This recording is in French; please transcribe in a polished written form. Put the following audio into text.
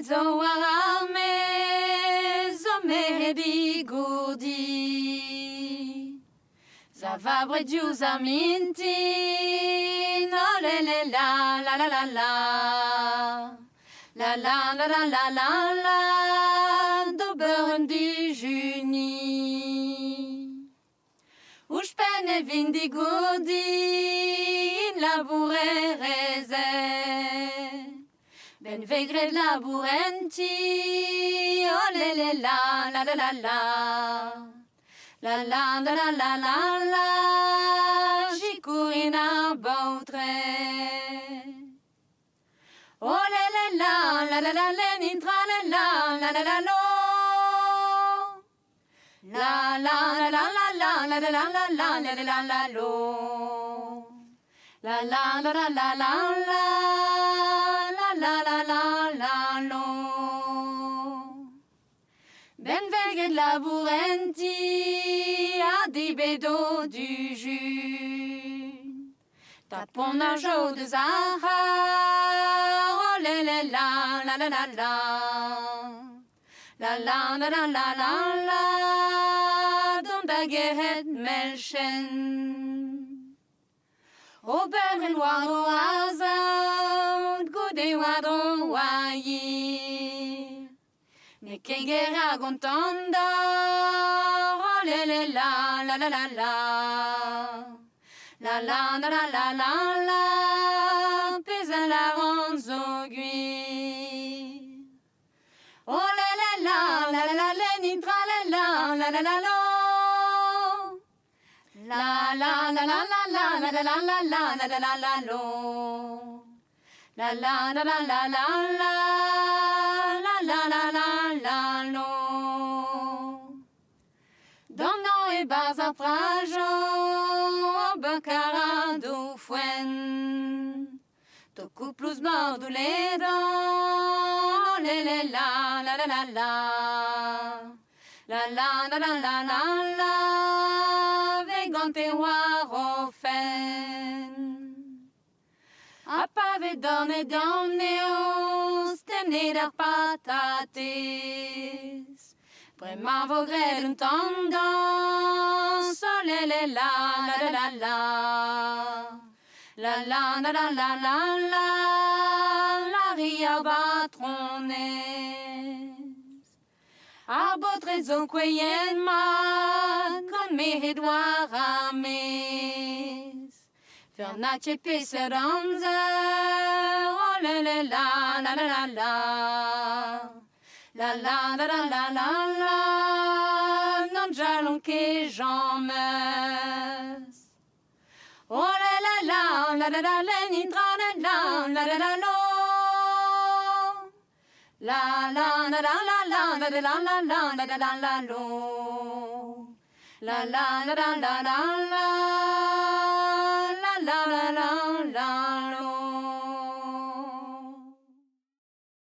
zo arame zo mehedi gourdi Zavabre dius aminti no le la la la la la La la la la la la la Doberen du juni Uch pen e vin di gourdi In laboure reze Ben vegred labourenti Oh le la la la la la La la la la la la la J'y courin a bautre Oh le la la la la la Nintra la la la la la lo La la la la la la la la la la la la la la lo La la la la la la la la la la la la lo Ben veged labourenti a di bedo du jus Tapon a jo de zahar Oh le la la la la la la La la la la la la la Dom da gehet melchen O berren wado azaud Gode wado wayi Ne kegera gontonda Oh le la la la la la La la la la la la la Pesa la ronzo gui Oh la la la la la la la Nintra la la la la la lo La la la la la la la la la la la la la la la lo La la la la la la la la la la la la lo Domno e baza prajo Bacara do fuen Toku plus mordu le dents Le la la la la la La la la la la la la Vegante warofen Apave donne donneos Tened ar patates Prema vogred un tendance Oh le la la la la la La la la la la la la La ria batrones Arbotrezo kweyen ma Con me hedwar ames Fernace peseranzer Oh le la la la la la La la la la la la la Non jalon que j'en meus Oh la la la la la la la Nintra la la la la la lo La la la la la la la la la la la la la la lo La la la la la la la